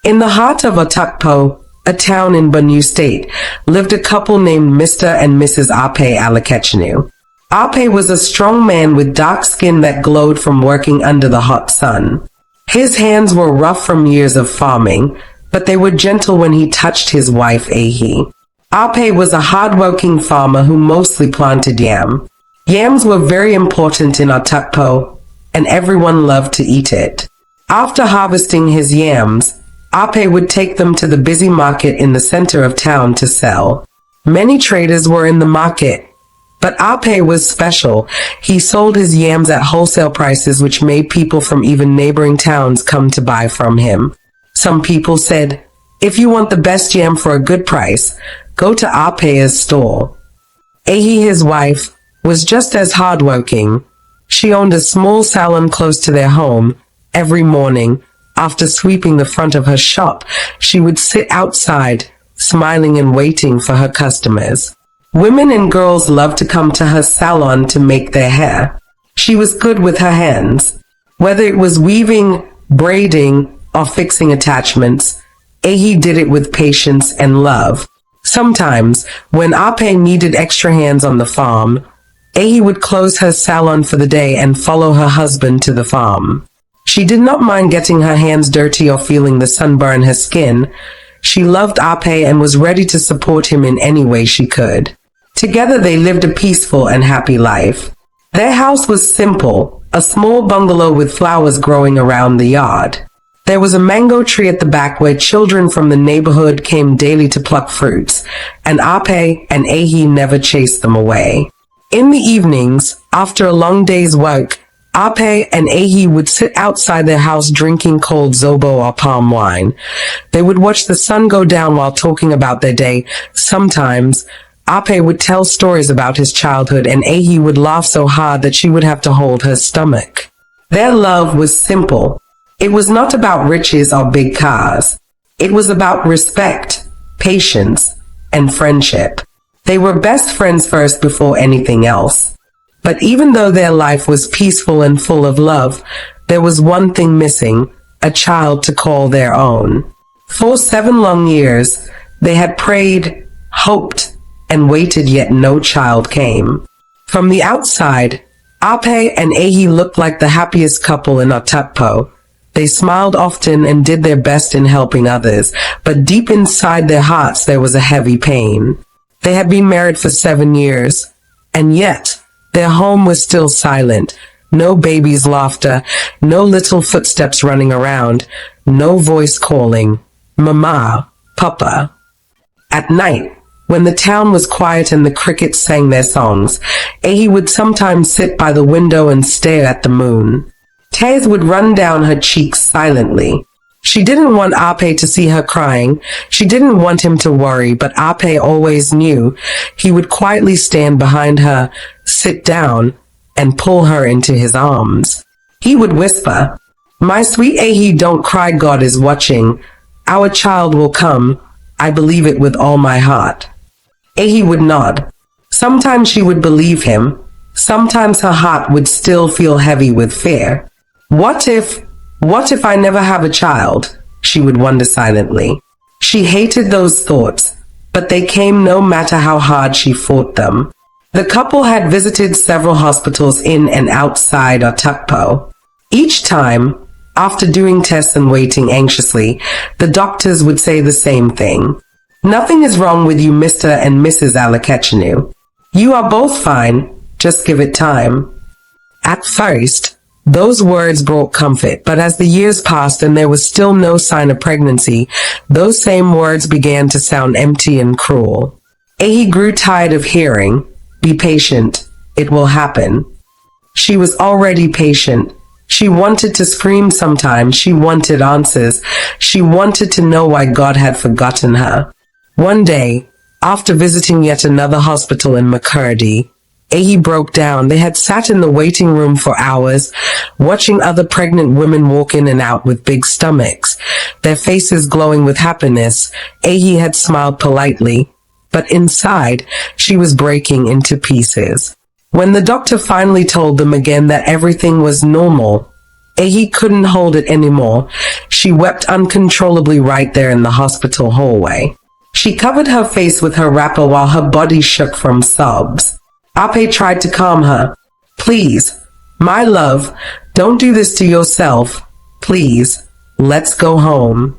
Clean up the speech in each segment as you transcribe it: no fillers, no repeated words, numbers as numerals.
In the heart of Otukpo, a town in Benue State, lived a couple named Mr. and Mrs. Ape Alakechinu. Ape was a strong man with dark skin that glowed from working under the hot sun. His hands were rough from years of farming, but they were gentle when he touched his wife Ahi. Ape was a hard-working farmer who mostly planted yam. Yams were very important in Otukpo, and everyone loved to eat it. After harvesting his yams, Ape would take them to the busy market in the center of town to sell. Many traders were in the market, but Ape was special. He sold his yams at wholesale prices, which made people from even neighboring towns come to buy from him. Some people said, "If you want the best yam for a good price, go to Ape's store." Ahi, his wife, was just as hardworking. She owned a small salon close to their home. Every morning, after sweeping the front of her shop, she would sit outside, smiling and waiting for her customers. Women and girls loved to come to her salon to make their hair. She was good with her hands. Whether it was weaving, braiding, or fixing attachments, Ahi did it with patience and love. Sometimes, when Ape needed extra hands on the farm, Ahi would close her salon for the day and follow her husband to the farm. She did not mind getting her hands dirty or feeling the sun burn her skin. She loved Ape and was ready to support him in any way she could. Together they lived a peaceful and happy life. Their house was simple, a small bungalow with flowers growing around the yard. There was a mango tree at the back where children from the neighborhood came daily to pluck fruits, and Ape and Ahi never chased them away. In the evenings, after a long day's work, Ape and Ahi would sit outside their house drinking cold zobo or palm wine. They would watch the sun go down while talking about their day. Sometimes, Ape would tell stories about his childhood and Ahi would laugh so hard that she would have to hold her stomach. Their love was simple. It was not about riches or big cars. It was about respect, patience, and friendship. They were best friends first before anything else. But even though their life was peaceful and full of love, there was one thing missing, a child to call their own. For 7 long years, they had prayed, hoped, and waited, yet no child came. From the outside, Ape and Ahi looked like the happiest couple in Otukpo. They smiled often and did their best in helping others, but deep inside their hearts there was a heavy pain. They had been married for 7 years, and yet their home was still silent. No baby's laughter, no little footsteps running around, no voice calling, "Mama, Papa." At night, when the town was quiet and the crickets sang their songs, Ahi would sometimes sit by the window and stare at the moon. Tears would run down her cheeks silently. She didn't want Ape to see her crying. She didn't want him to worry, but Ape always knew. He would quietly stand behind her, sit down, and pull her into his arms. He would whisper, "My sweet Ahi, don't cry, God is watching. Our child will come. I believe it with all my heart." Ahi would nod. Sometimes she would believe him. Sometimes her heart would still feel heavy with fear. What if I never have a child? She would wonder silently. She hated those thoughts, but they came no matter how hard she fought them. The couple had visited several hospitals in and outside Otukpo. Each time, after doing tests and waiting anxiously, the doctors would say the same thing. "Nothing is wrong with you, Mr. and Mrs. Alakechinu. You are both fine, just give it time." At first, those words brought comfort, but as the years passed and there was still no sign of pregnancy, those same words began to sound empty and cruel. Ahi grew tired of hearing, "Be patient, it will happen." She was already patient. She wanted to scream sometimes. She wanted answers. She wanted to know why God had forgotten her. One day, after visiting yet another hospital in Makurdi, Ahi broke down. They had sat in the waiting room for hours, watching other pregnant women walk in and out with big stomachs, their faces glowing with happiness. Ahi had smiled politely, but inside, she was breaking into pieces. When the doctor finally told them again that everything was normal, Ehi couldn't hold it anymore. She wept uncontrollably right there in the hospital hallway. She covered her face with her wrapper while her body shook from sobs. Ape tried to calm her. Please, my love, don't do this to yourself. Please, let's go home.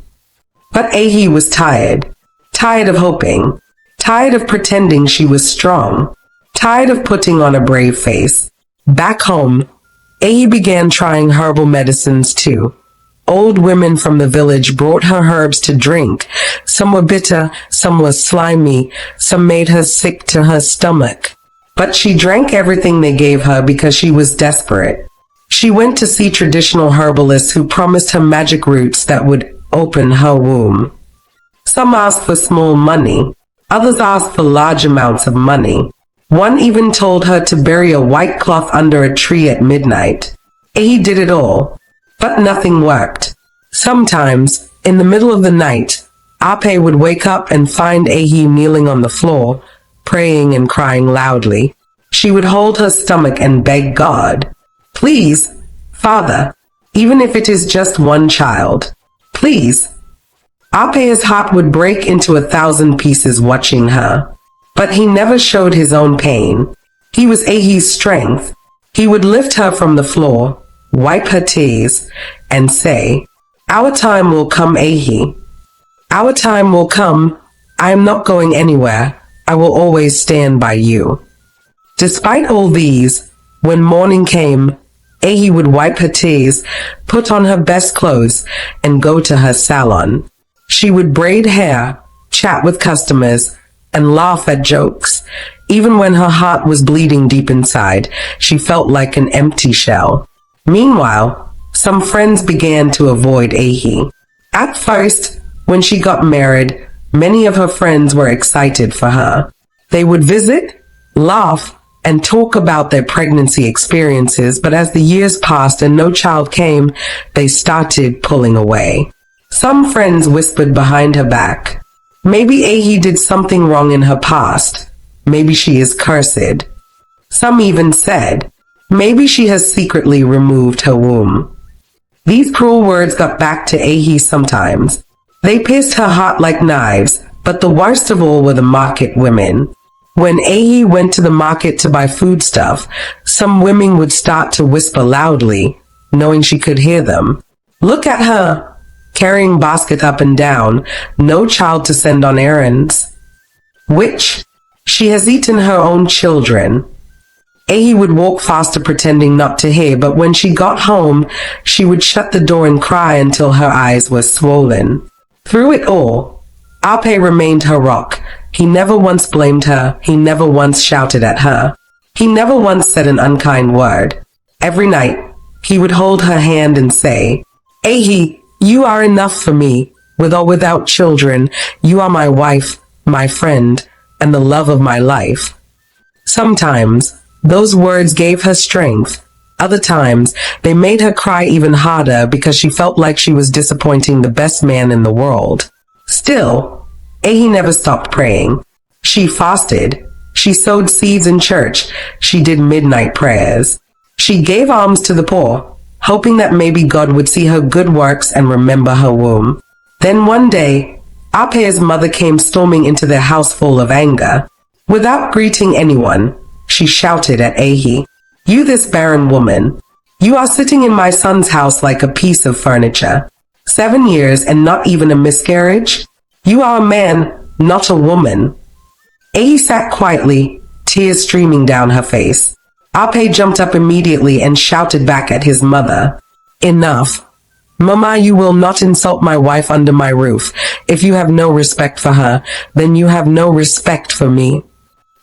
But Ehi was tired. Tired of hoping. Tired of pretending she was strong. Tired of putting on a brave face. Back home, Ehi began trying herbal medicines too. Old women from the village brought her herbs to drink. Some were bitter, some were slimy, some made her sick to her stomach. But she drank everything they gave her because she was desperate. She went to see traditional herbalists who promised her magic roots that would open her womb. Some asked for small money. Others asked for large amounts of money. One even told her to bury a white cloth under a tree at midnight. Ehi did it all, but nothing worked. Sometimes, in the middle of the night, Ape would wake up and find Ehi kneeling on the floor, praying and crying loudly. She would hold her stomach and beg God, "Please, Father, even if it is just one child, please." Ape's heart would break into 1,000 pieces watching her. But he never showed his own pain. He was Ehi's strength. He would lift her from the floor, wipe her tears, and say, "Our time will come, Ehi. Our time will come. I am not going anywhere. I will always stand by you." Despite all these, when morning came, Ehi would wipe her tears, put on her best clothes, and go to her salon. She would braid hair, chat with customers, and laugh at jokes. Even when her heart was bleeding deep inside, she felt like an empty shell. Meanwhile, some friends began to avoid Ehi. At first, when she got married, many of her friends were excited for her. They would visit, laugh, and talk about their pregnancy experiences, but as the years passed and no child came, they started pulling away. Some friends whispered behind her back, "Maybe Ehi did something wrong in her past. Maybe she is cursed." Some even said, "Maybe she has secretly removed her womb." These cruel words got back to Ehi sometimes. They pierced her heart like knives, but the worst of all were the market women. When Ehi went to the market to buy foodstuff, some women would start to whisper loudly, knowing she could hear them. "Look at her, carrying basket up and down, no child to send on errands. Witch, she has eaten her own children." Ehi would walk faster pretending not to hear, but when she got home, she would shut the door and cry until her eyes were swollen. Through it all, Ape remained her rock. He never once blamed her. He never once shouted at her. He never once said an unkind word. Every night, he would hold her hand and say, "Ehi, you are enough for me. With or without children, you are my wife, my friend, and the love of my life." Sometimes, those words gave her strength. Other times, they made her cry even harder because she felt like she was disappointing the best man in the world. Still, Ehi never stopped praying. She fasted. She sowed seeds in church. She did midnight prayers. She gave alms to the poor, hoping that maybe God would see her good works and remember her womb. Then one day, Ape's mother came storming into their house full of anger. Without greeting anyone, she shouted at Ehi, "You this barren woman, you are sitting in my son's house like a piece of furniture. 7 years and not even a miscarriage? You are a man, not a woman." Ehi sat quietly, tears streaming down her face. Ape jumped up immediately and shouted back at his mother, "Enough. Mama, you will not insult my wife under my roof. If you have no respect for her, then you have no respect for me."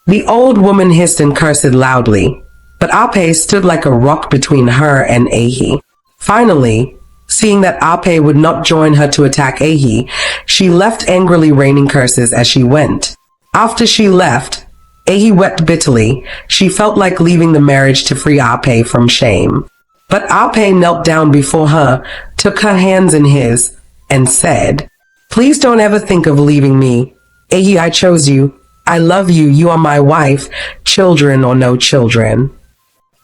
The old woman hissed and cursed loudly, but Ape stood like a rock between her and Ehi. Finally, seeing that Ape would not join her to attack Ehi, she left, angrily raining curses as she went. After she left, Ehi wept bitterly. She felt like leaving the marriage to free Ape from shame. But Ape knelt down before her, took her hands in his, and said, "Please don't ever think of leaving me. Ehi, I chose you. I love you. You are my wife, children or no children."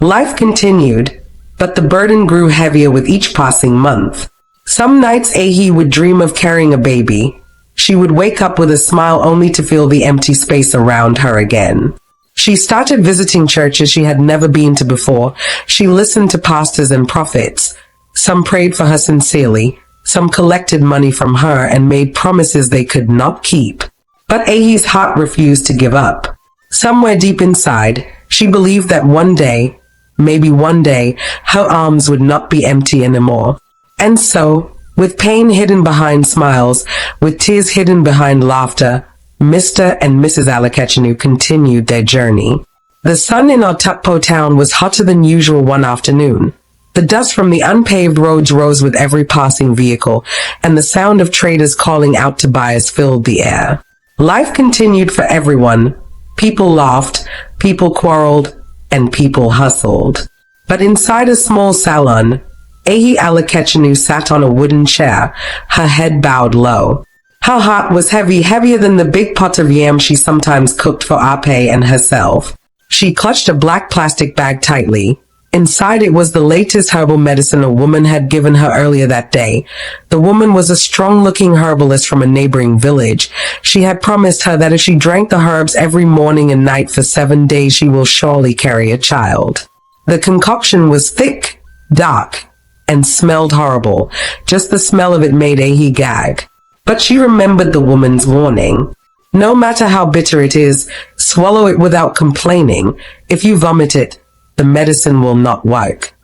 Life continued. but the burden grew heavier with each passing month. Some nights Ahi would dream of carrying a baby. She would wake up with a smile only to feel the empty space around her again. She started visiting churches she had never been to before. She listened to pastors and prophets. Some prayed for her sincerely. Some collected money from her and made promises they could not keep. But Ahi's heart refused to give up. Somewhere deep inside, she believed that one day, maybe one day, her arms would not be empty anymore. And so, with pain hidden behind smiles, with tears hidden behind laughter, Mr. and Mrs. Alakechinu continued their journey. The sun in Otukpo town was hotter than usual one afternoon. The dust from the unpaved roads rose with every passing vehicle, and the sound of traders calling out to buyers filled the air. Life continued for everyone. People laughed, people quarreled, and people hustled. But inside a small salon, Ahi Alakechinu sat on a wooden chair, her head bowed low. Her heart was heavy, heavier than the big pot of yam she sometimes cooked for Ape and herself. She clutched a black plastic bag tightly. Inside it was the latest herbal medicine a woman had given her earlier that day. The woman was a strong-looking herbalist from a neighboring village. She had promised her that if she drank the herbs every morning and night for 7 days, she will surely carry a child. The concoction was thick, dark, and smelled horrible. Just the smell of it made Ahi gag. But she remembered the woman's warning. No matter how bitter it is, swallow it without complaining. If you vomit it, the medicine will not work.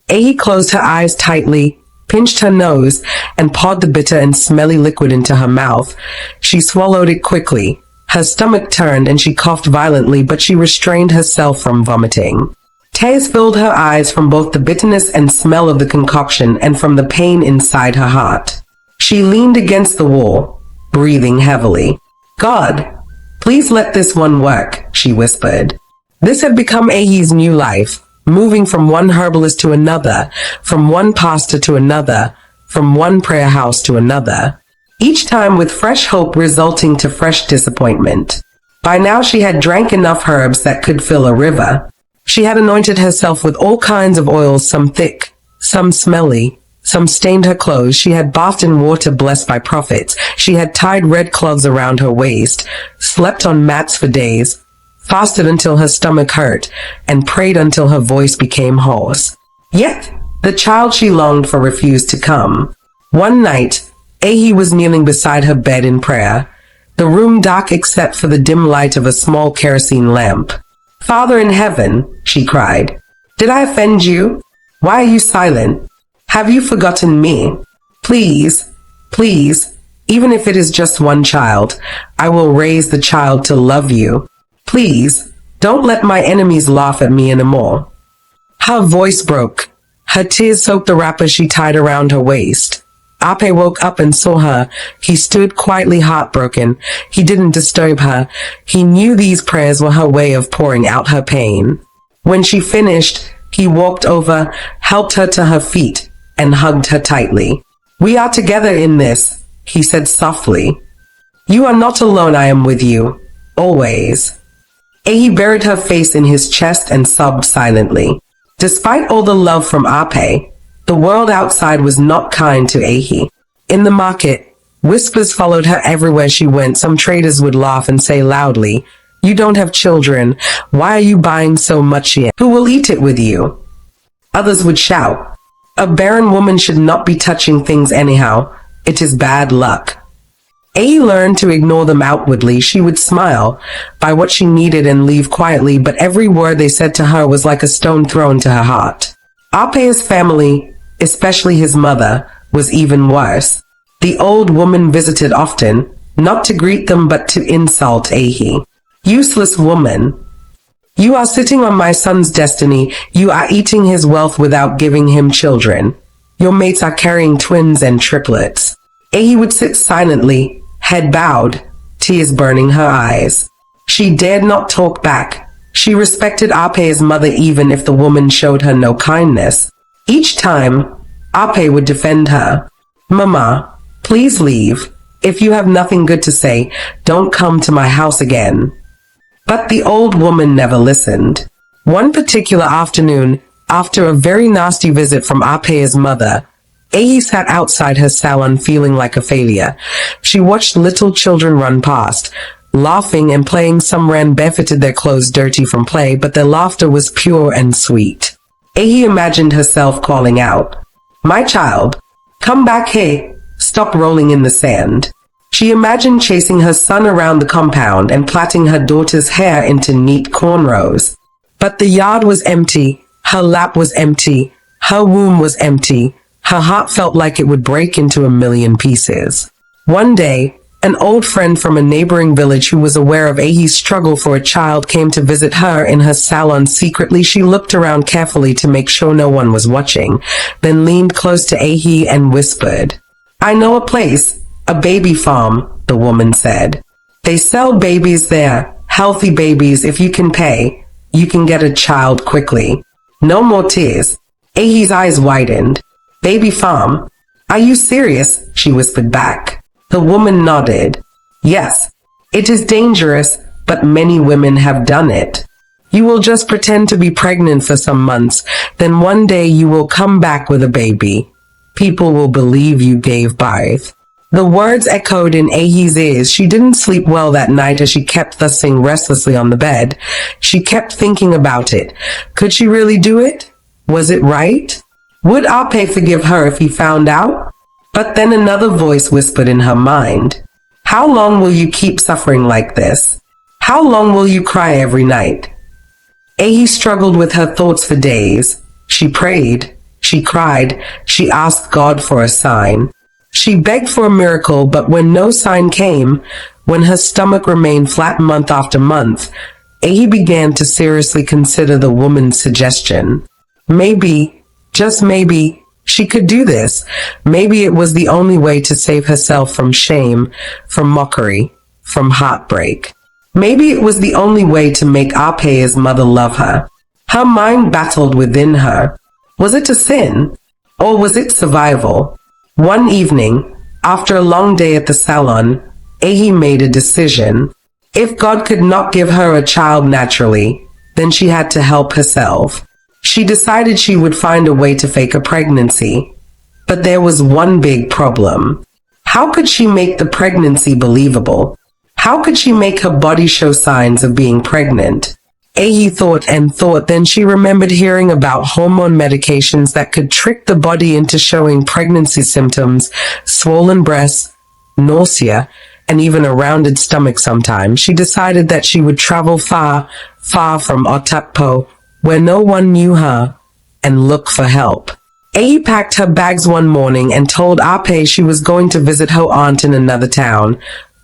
Ahi closed her eyes tightly, pinched her nose, and poured the bitter and smelly liquid into her mouth. She swallowed it quickly. Her stomach turned and she coughed violently, but she restrained herself from vomiting. Tears filled her eyes from both the bitterness and smell of the concoction and from the pain inside her heart. She leaned against the wall, breathing heavily. God, please let this one work, she whispered. This had become Ahi's new life, moving from one herbalist to another, from one pastor to another, from one prayer house to another, each time with fresh hope resulting to fresh disappointment. By now she had drank enough herbs that could fill a river. She had anointed herself with all kinds of oils, some thick, some smelly, some stained her clothes. She had bathed in water blessed by prophets. She had tied red cloths around her waist, slept on mats for days, fasted until her stomach hurt, and prayed until her voice became hoarse. Yet, the child she longed for refused to come. One night, Ahi was kneeling beside her bed in prayer, the room dark except for the dim light of a small kerosene lamp. Father in heaven, she cried, did I offend you? Why are you silent? Have you forgotten me? Please, please, even if it is just one child, I will raise the child to love you. Please, don't let my enemies laugh at me anymore. Her voice broke. Her tears soaked the wrapper she tied around her waist. Ape woke up and saw her. He stood quietly heartbroken. He didn't disturb her. He knew these prayers were her way of pouring out her pain. When she finished, he walked over, helped her to her feet, and hugged her tightly. We are together in this, he said softly. You are not alone, I am with you. Always. Ahi buried her face in his chest and sobbed silently. Despite all the love from Ape, the world outside was not kind to Ahi. In the market, whispers followed her everywhere she went. Some traders would laugh and say loudly, you don't have children. Why are you buying so much yet? Who will eat it with you? Others would shout, a barren woman should not be touching things anyhow. It is bad luck. Ahi learned to ignore them outwardly. She would smile, buy what she needed and leave quietly, but every word they said to her was like a stone thrown to her heart. Ape's family, especially his mother, was even worse. The old woman visited often, not to greet them but to insult Ahi. Useless woman. You are sitting on my son's destiny. You are eating his wealth without giving him children. Your mates are carrying twins and triplets. Ahi would sit silently, head bowed, tears burning her eyes. She dared not talk back. She respected Ape's mother even if the woman showed her no kindness. Each time, Ape would defend her. Mama, please leave. If you have nothing good to say, don't come to my house again. But the old woman never listened. One particular afternoon, After a very nasty visit from Ape's mother, Ahi sat outside her salon feeling like a failure. She watched little children run past, laughing and playing. Some ran barefooted, their clothes dirty from play, but their laughter was pure and sweet. Ahi imagined herself calling out, "My child, come back here, stop rolling in the sand." She imagined chasing her son around the compound and plaiting her daughter's hair into neat cornrows. But the yard was empty, her lap was empty, her womb was empty. Her heart felt like it would break into a million pieces. One day, an old friend from a neighboring village who was aware of Ahi's struggle for a child came to visit her in her salon secretly. She looked around carefully to make sure no one was watching, then leaned close to Ahi and whispered, "I know a place, a baby farm," the woman said. "They sell babies there, healthy babies. If you can pay, you can get a child quickly. No more tears." Ahi's eyes widened. "Baby farm? Are you serious?" she whispered back. The woman nodded. "Yes, it is dangerous, but many women have done it. You will just pretend to be pregnant for some months, then one day you will come back with a baby. People will believe you gave birth." The words echoed in Ahi's ears. She didn't sleep well that night as she kept fussing restlessly on the bed. She kept thinking about it. Could she really do it? Was it right? Would Ape forgive her if he found out? But then another voice whispered in her mind, "How long will you keep suffering like this? How long will you cry every night?" Ahi struggled with her thoughts for days. She prayed, she cried, she asked God for a sign. She begged for a miracle, but when no sign came, when her stomach remained flat month after month, Ahi began to seriously consider the woman's suggestion. Maybe, just maybe, she could do this. Maybe it was the only way to save herself from shame, from mockery, from heartbreak. Maybe it was the only way to make Ape's mother love her. Her mind battled within her. Was it a sin? Or was it survival? One evening, after a long day at the salon, Ahi made a decision. If God could not give her a child naturally, then she had to help herself. She decided she would find a way to fake a pregnancy. But there was one big problem. How could she make the pregnancy believable? How could she make her body show signs of being pregnant? Ahi thought and thought, then she remembered hearing about hormone medications that could trick the body into showing pregnancy symptoms, swollen breasts, nausea, and even a rounded stomach sometimes. She decided that she would travel far, far from Otakpo, where no one knew her, and look for help. Ahi packed her bags one morning and told Ape she was going to visit her aunt in another town.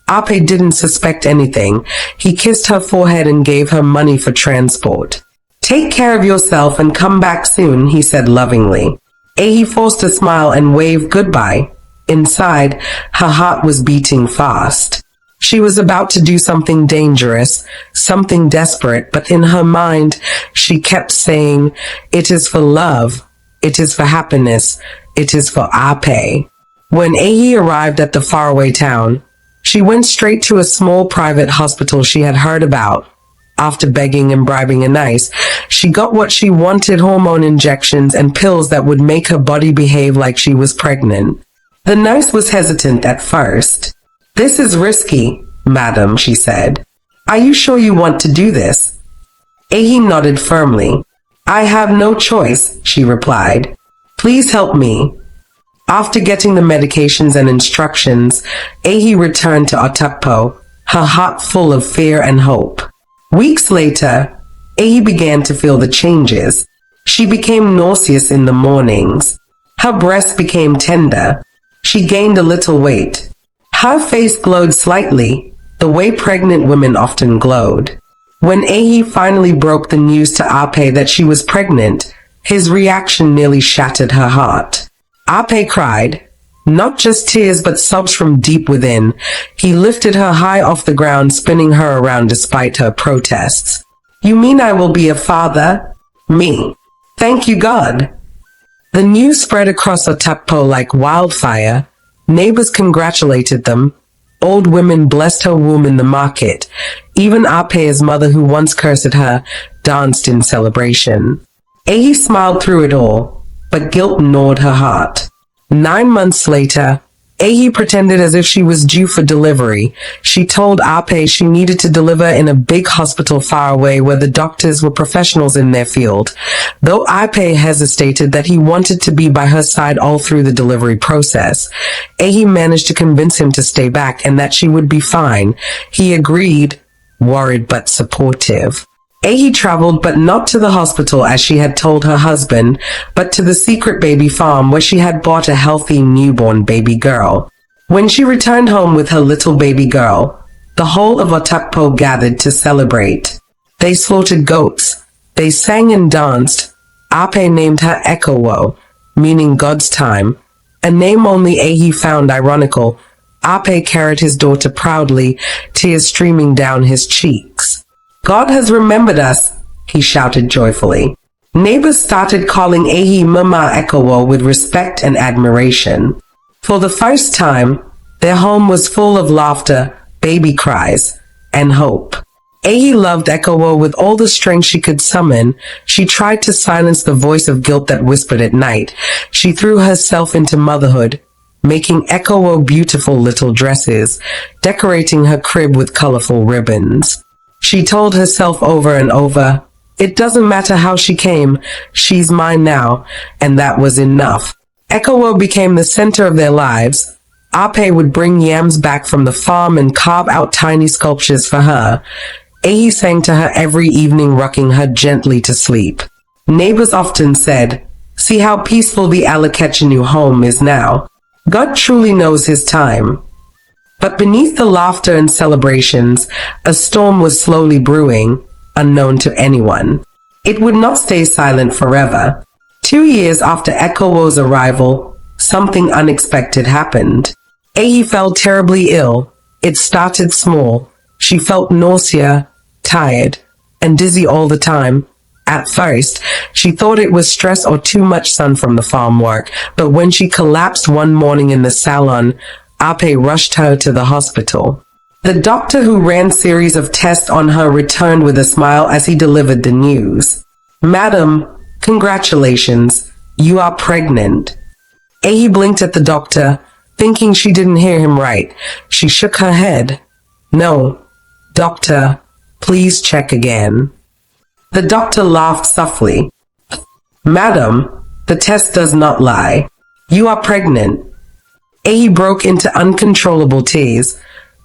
Ape didn't suspect anything. He kissed her forehead and gave her money for transport. "Take care of yourself and come back soon," he said lovingly. Ahi forced a smile and waved goodbye. Inside, her heart was beating fast. She was about to do something dangerous, something desperate, but in her mind, she kept saying, "It is for love. It is for happiness. It is for Ape." When Ahi arrived at the faraway town, she went straight to a small private hospital she had heard about. After begging and bribing a nurse, she got what she wanted: hormone injections and pills that would make her body behave like she was pregnant. The nurse was hesitant at first. "This is risky, madam," she said. "Are you sure you want to do this?" Ahi nodded firmly. "I have no choice," she replied. "Please help me." After getting the medications and instructions, Ahi returned to Otakpo, her heart full of fear and hope. Weeks later, Ahi began to feel the changes. She became nauseous in the mornings. Her breasts became tender. She gained a little weight. Her face glowed slightly, the way pregnant women often glowed. When Ahi finally broke the news to Ape that she was pregnant, his reaction nearly shattered her heart. Ape cried, not just tears but sobs from deep within. He lifted her high off the ground, spinning her around despite her protests. "You mean I will be a father? Me? Thank you, God." The news spread across Otakpo like wildfire. Neighbors congratulated them. Old women blessed her womb in the market. Even Ape's mother, who once cursed her, danced in celebration. Ahi smiled through it all, but guilt gnawed her heart. 9 months later, Ahi pretended as if she was due for delivery. She told Ape she needed to deliver in a big hospital far away where the doctors were professionals in their field. Though Ape hesitated that he wanted to be by her side all through the delivery process, Ahi managed to convince him to stay back and that she would be fine. He agreed, worried but supportive. Ahi traveled, but not to the hospital as she had told her husband, but to the secret baby farm where she had bought a healthy newborn baby girl. When she returned home with her little baby girl, the whole of Otakpo gathered to celebrate. They slaughtered goats. They sang and danced. Ape named her Ekowo, meaning God's time, a name only Ahi found ironical. Ape carried his daughter proudly, tears streaming down his cheeks. God has remembered us, he shouted joyfully. Neighbors started calling Ahi Mama Ekowo with respect and admiration. For the first time, their home was full of laughter, baby cries, and hope. Ahi loved Ekowo with all the strength she could summon. She tried to silence the voice of guilt that whispered at night. She threw herself into motherhood, making Ekowo beautiful little dresses, decorating her crib with colorful ribbons. She told herself over and over, it doesn't matter how she came, she's mine now, and that was enough. Ekowo became the center of their lives. Ape would bring yams back from the farm and carve out tiny sculptures for her. Ahi sang to her every evening, rocking her gently to sleep. Neighbors often said, see how peaceful the Alakechinu home is now. God truly knows his time. But beneath the laughter and celebrations, a storm was slowly brewing, unknown to anyone. It would not stay silent forever. 2 years after Ekowo's arrival, something unexpected happened. Ahi fell terribly ill. It started small. She felt nausea, tired, and dizzy all the time. At first, she thought it was stress or too much sun from the farm work, but when she collapsed one morning in the salon, Ape rushed her to the hospital. The doctor who ran series of tests on her returned with a smile as he delivered the news. Madam, congratulations, you are pregnant. Ahi blinked at the doctor, thinking she didn't hear him right. She shook her head. No, doctor, please check again. The doctor laughed softly. Madam, the test does not lie. You are pregnant. Ahi broke into uncontrollable tears,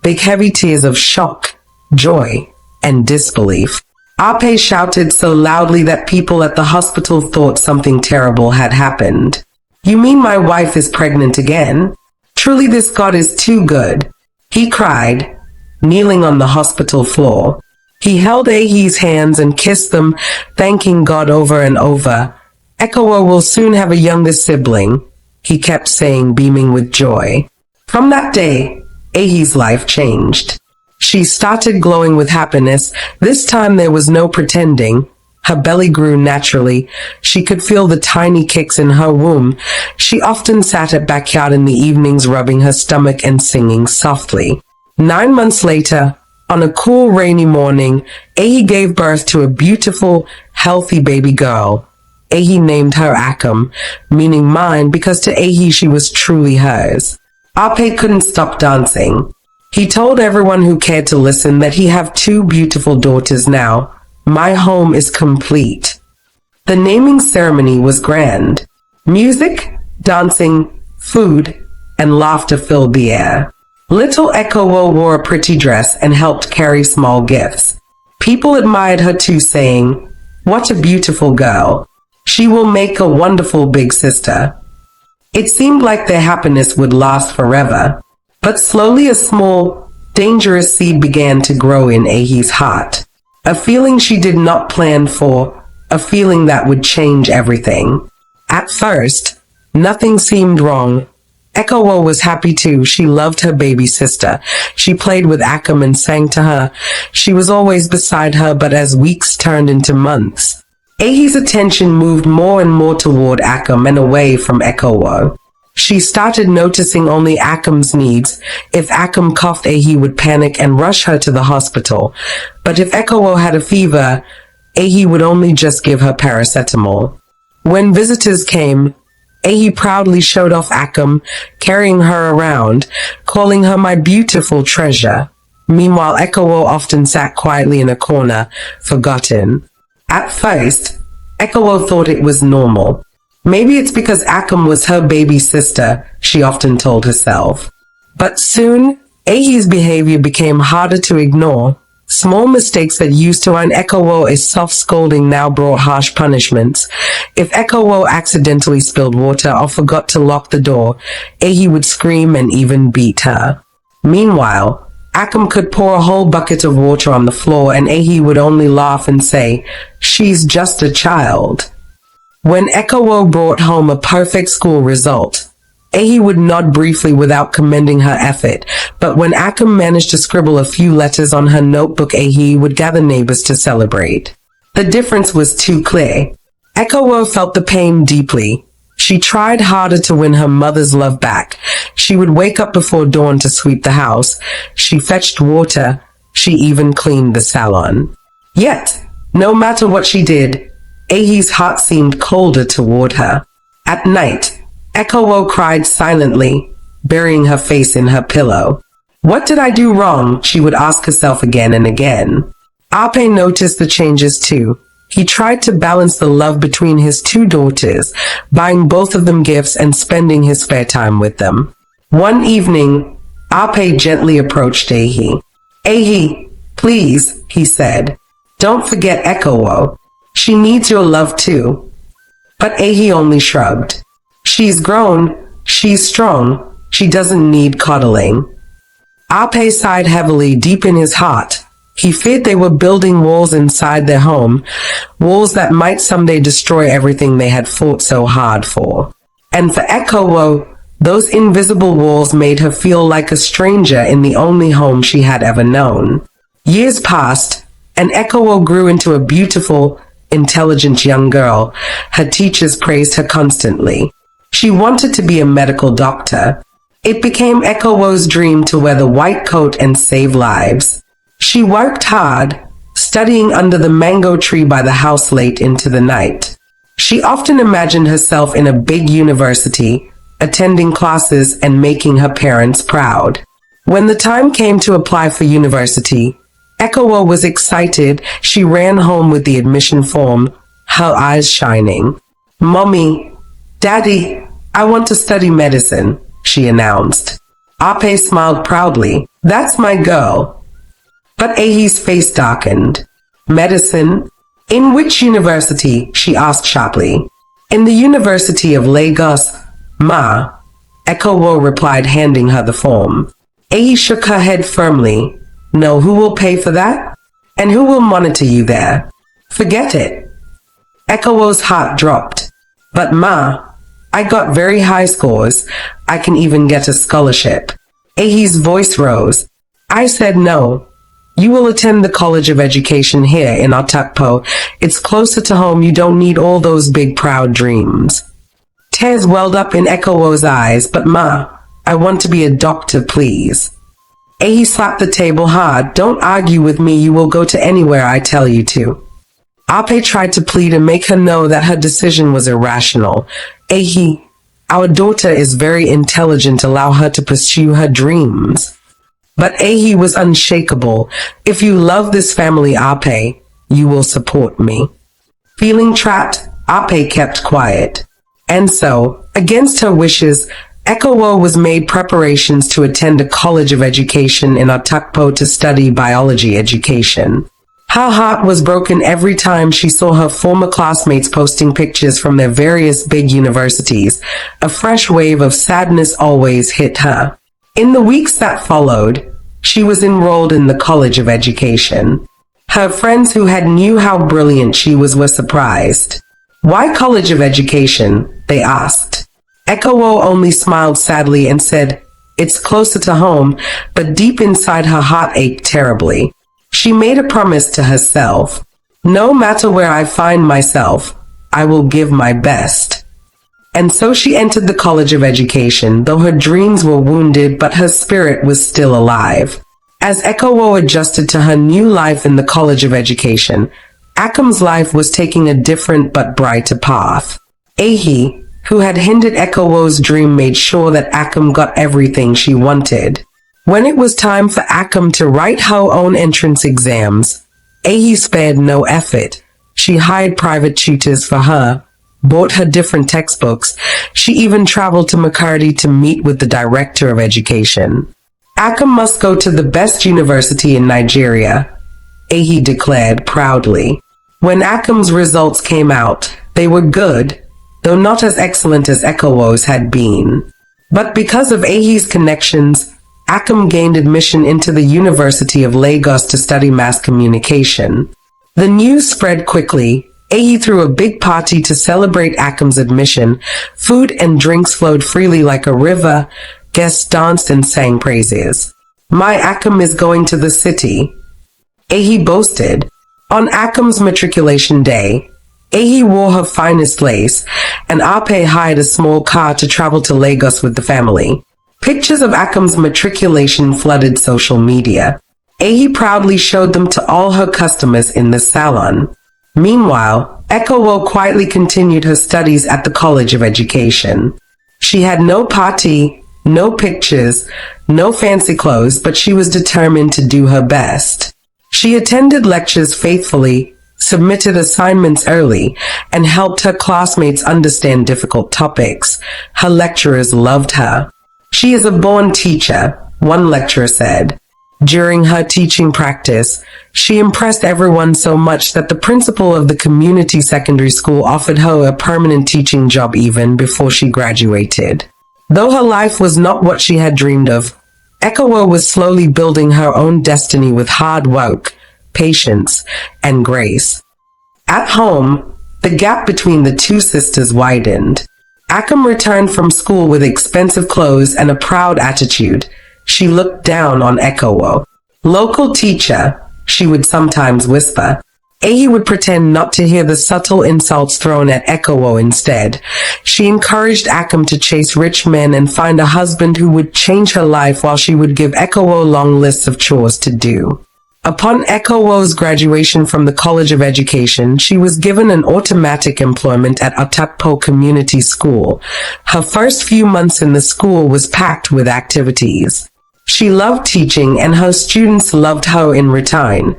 big heavy tears of shock, joy, and disbelief. Ape shouted so loudly that people at the hospital thought something terrible had happened. You mean my wife is pregnant again? Truly this God is too good, he cried, kneeling on the hospital floor. He held Ahi's hands and kissed them, thanking God over and over. Ekowo will soon have a younger sibling, he kept saying, beaming with joy. From that day, Ahi's life changed. She started glowing with happiness. This time there was no pretending. Her belly grew naturally. She could feel the tiny kicks in her womb. She often sat at backyard in the evenings, rubbing her stomach and singing softly. 9 months later, on a cool, rainy morning, Ahi gave birth to a beautiful, healthy baby girl. Ahi named her Akam, meaning mine, because to Ahi she was truly hers. Ape couldn't stop dancing. He told everyone who cared to listen that he have 2 beautiful daughters now. My home is complete. The naming ceremony was grand. Music, dancing, food, and laughter filled the air. Little Ekowo wore a pretty dress and helped carry small gifts. People admired her too, saying, "What a beautiful girl. She will make a wonderful big sister." It seemed like their happiness would last forever. But slowly a small, dangerous seed began to grow in Ahi's heart. A feeling she did not plan for, a feeling that would change everything. At first, nothing seemed wrong. Ekowo was happy too. She loved her baby sister. She played with Akam and sang to her. She was always beside her, but as weeks turned into months, Ahi's attention moved more and more toward Akam and away from Ekowo. She started noticing only Akam's needs. If Akam coughed, Ahi would panic and rush her to the hospital. But if Ekowo had a fever, Ahi would only just give her paracetamol. When visitors came, Ahi proudly showed off Akum, carrying her around, calling her my beautiful treasure. Meanwhile, Ekowo often sat quietly in a corner, forgotten. At first, Ekowo thought it was normal. Maybe it's because Akum was her baby sister, she often told herself. But soon, Ahi's behavior became harder to ignore. Small mistakes that used to earn Ekowo a soft scolding now brought harsh punishments. If Ekowo accidentally spilled water or forgot to lock the door, Ahi would scream and even beat her. Meanwhile, Akum could pour a whole bucket of water on the floor and Ahi would only laugh and say, "She's just a child." When Ekowo brought home a perfect school result, Ahi would nod briefly without commending her effort, but when Akum managed to scribble a few letters on her notebook, Ahi would gather neighbors to celebrate. The difference was too clear. Ekowo felt the pain deeply. She tried harder to win her mother's love back. She would wake up before dawn to sweep the house. She fetched water. She even cleaned the salon. Yet, no matter what she did, Ahi's heart seemed colder toward her. At night, Ekowo cried silently, burying her face in her pillow. "What did I do wrong?" she would ask herself again and again. Ape noticed the changes too. He tried to balance the love between his two daughters, buying both of them gifts and spending his spare time with them. One evening, Ape gently approached Ahi. "Ahi, please," he said, "don't forget Ekowo. She needs your love too." But Ahi only shrugged. "She's grown, she's strong, she doesn't need coddling." Ape sighed heavily deep in his heart. He feared they were building walls inside their home, walls that might someday destroy everything they had fought so hard for. And for Ekowo, those invisible walls made her feel like a stranger in the only home she had ever known. Years passed, and Ekowo grew into a beautiful, intelligent young girl. Her teachers praised her constantly. She wanted to be a medical doctor. It became Ekowo's dream to wear the white coat and save lives. She worked hard, studying under the mango tree by the house late into the night. She often imagined herself in a big university, attending classes and making her parents proud. When the time came to apply for university, Ekowo was excited. She ran home with the admission form, her eyes shining. "Mommy, Daddy, I want to study medicine," she announced. Ape smiled proudly. "That's my girl." But Ahi's face darkened. "Medicine? In which university?" she asked sharply. "In the University of Lagos, Ma," Ekowo replied, handing her the form. Ahi shook her head firmly. "No, who will pay for that? And who will monitor you there? Forget it." Ekowo's heart dropped. "But Ma, I got very high scores. I can even get a scholarship." Ahi's voice rose. "I said no. You will attend the College of Education here in Otakpo. It's closer to home. You don't need all those big proud dreams." Tears welled up in Ekowo's eyes. "But Ma, I want to be a doctor, please." Ahi slapped the table hard. "Don't argue with me. You will go to anywhere I tell you to." Ape tried to plead and make her know that her decision was irrational. "Ahi, our daughter is very intelligent. Allow her to pursue her dreams." But Ahi was unshakable. "If you love this family, Ape, you will support me." Feeling trapped, Ape kept quiet. And so, against her wishes, Ekowo was made preparations to attend a college of education in Otakpo to study biology education. Her heart was broken every time she saw her former classmates posting pictures from their various big universities. A fresh wave of sadness always hit her. In the weeks that followed, she was enrolled in the College of Education. Her friends who had knew how brilliant she was were surprised. "Why College of Education?" they asked. Ekowo only smiled sadly and said, "It's closer to home," but deep inside her heart ached terribly. She made a promise to herself. "No matter where I find myself, I will give my best." And so she entered the College of Education, though her dreams were wounded, but her spirit was still alive. As Ekowo adjusted to her new life in the College of Education, Akam's life was taking a different but brighter path. Ehi, who had hindered Ekowo's dream, made sure that Akam got everything she wanted. When it was time for Akam to write her own entrance exams, Ehi spared no effort. She hired private tutors for her, bought her different textbooks. She even traveled to Makurdi to meet with the director of education. Akam must go to the best university in Nigeria, Ehi declared proudly. When Akam's results came out, they were good, though not as excellent as Ekowo's had been. But because of Ehi's connections, Akam gained admission into the University of Lagos to study mass communication. The news spread quickly. Ehi threw a big party to celebrate Akam's admission. Food and drinks flowed freely like a river. Guests danced and sang praises. My Akam is going to the city, Ehi boasted. On Akam's matriculation day, Ehi wore her finest lace, and Ape hired a small car to travel to Lagos with the family. Pictures of Akam's matriculation flooded social media. Ehi proudly showed them to all her customers in the salon. Meanwhile, Ekowo quietly continued her studies at the College of Education. She had no party, no pictures, no fancy clothes, but she was determined to do her best. She attended lectures faithfully, submitted assignments early, and helped her classmates understand difficult topics. Her lecturers loved her. She is a born teacher, one lecturer said. During her teaching practice, she impressed everyone so much that the principal of the community secondary school offered her a permanent teaching job even before she graduated. Though her life was not what she had dreamed of, Ekowo was slowly building her own destiny with hard work, patience, and grace. At home, the gap between the two sisters widened. Akam returned from school with expensive clothes and a proud attitude. She looked down on Ekowo. Local teacher, she would sometimes whisper. Ehi would pretend not to hear the subtle insults thrown at Ekowo instead. She encouraged Akam to chase rich men and find a husband who would change her life, while she would give Ekowo long lists of chores to do. Upon Ekowo's graduation from the College of Education, she was given an automatic employment at Otakpo Community School. Her first few months in the school was packed with activities. She loved teaching, and her students loved her in return.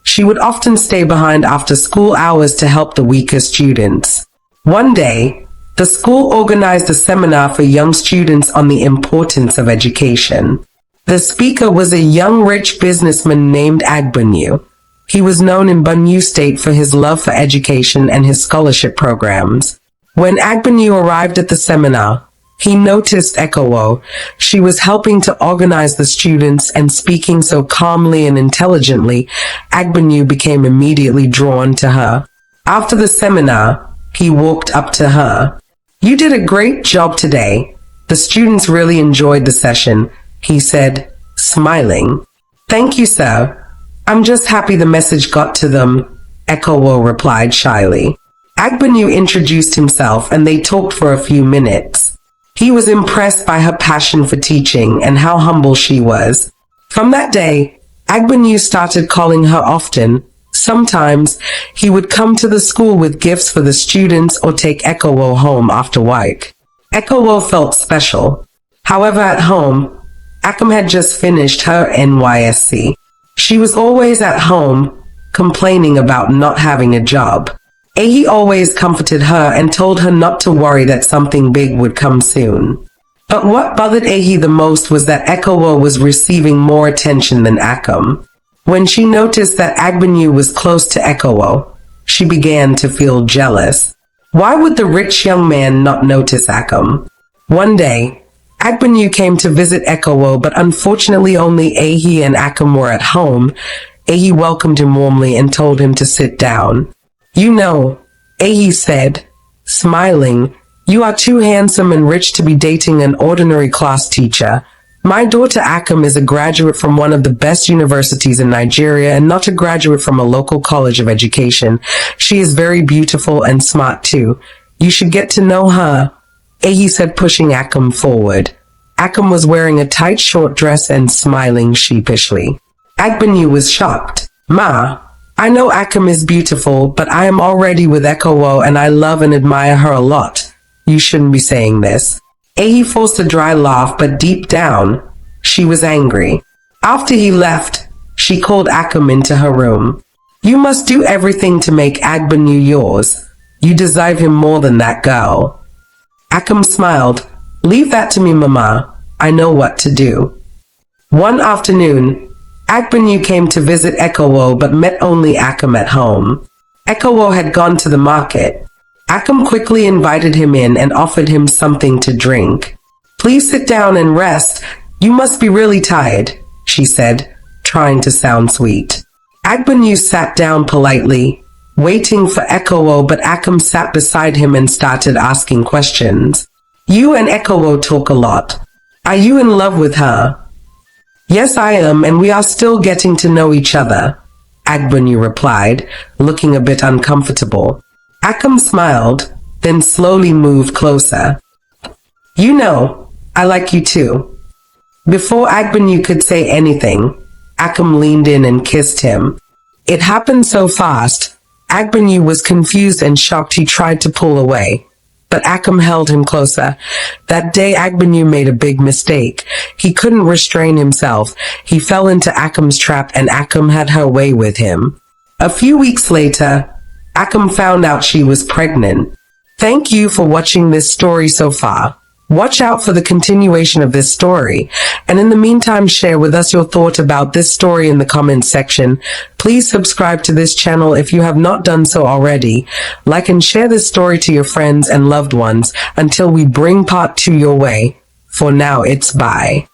She would often stay behind after school hours to help the weaker students. One day, the school organized a seminar for young students on the importance of education. The speaker was a young rich businessman named Agbanyu. He was known in Benue State for his love for education and his scholarship programs. When Agbanyu arrived at the seminar, he noticed Ekowo. She was helping to organize the students and speaking so calmly and intelligently. Agbanyu became immediately drawn to her. After the seminar, he walked up to her. You did a great job today. The students really enjoyed the session, he said, smiling. Thank you, sir. I'm just happy the message got to them, Ekowo replied shyly. Agbanyu introduced himself and they talked for a few minutes. He was impressed by her passion for teaching and how humble she was. From that day, Agbanyu started calling her often. Sometimes, he would come to the school with gifts for the students or take Ekowo home after work. Ekowo felt special. However, at home, Akam had just finished her NYSC. She was always at home, complaining about not having a job. Ehi always comforted her and told her not to worry, that something big would come soon. But what bothered Ehi the most was that Ekowo was receiving more attention than Akam. When she noticed that Agbanyu was close to Ekowo, she began to feel jealous. Why would the rich young man not notice Akam? One day, Agbanyu came to visit Ekowo, but unfortunately only Ehi and Akam were at home. Ehi welcomed him warmly and told him to sit down. You know, Ehi said, smiling, you are too handsome and rich to be dating an ordinary class teacher. My daughter Akam is a graduate from one of the best universities in Nigeria and not a graduate from a local college of education. She is very beautiful and smart too. You should get to know her, Ehi said, pushing Akam forward. Akam was wearing a tight short dress and smiling sheepishly. Agbanyu was shocked. Ma, I know Akum is beautiful, but I am already with Ekowo and I love and admire her a lot. You shouldn't be saying this. Ahi forced a dry laugh, but deep down, she was angry. After he left, she called Akum into her room. You must do everything to make Agbanyu yours. You deserve him more than that girl. Akum smiled. Leave that to me, Mama. I know what to do. One afternoon, Agbanyu came to visit Ekowo but met only Akum at home. Ekowo had gone to the market. Akum quickly invited him in and offered him something to drink. Please sit down and rest. You must be really tired, she said, trying to sound sweet. Agbanyu sat down politely, waiting for Ekowo, but Akum sat beside him and started asking questions. You and Ekowo talk a lot. Are you in love with her? Yes, I am, and we are still getting to know each other, Agbanyu replied, looking a bit uncomfortable. Akum smiled, then slowly moved closer. You know, I like you too. Before Agbanyu could say anything, Akum leaned in and kissed him. It happened so fast, Agbanyu was confused and shocked. He tried to pull away, but Akum held him closer. That day Agbanyu made a big mistake. He couldn't restrain himself. He fell into Akum's trap and Akum had her way with him. A few weeks later, Akum found out she was pregnant. Thank you for watching this story so far. Watch out for the continuation of this story. And in the meantime, share with us your thought about this story in the comments section. Please subscribe to this channel if you have not done so already. Like and share this story to your friends and loved ones until we bring part 2 your way. For now, it's bye.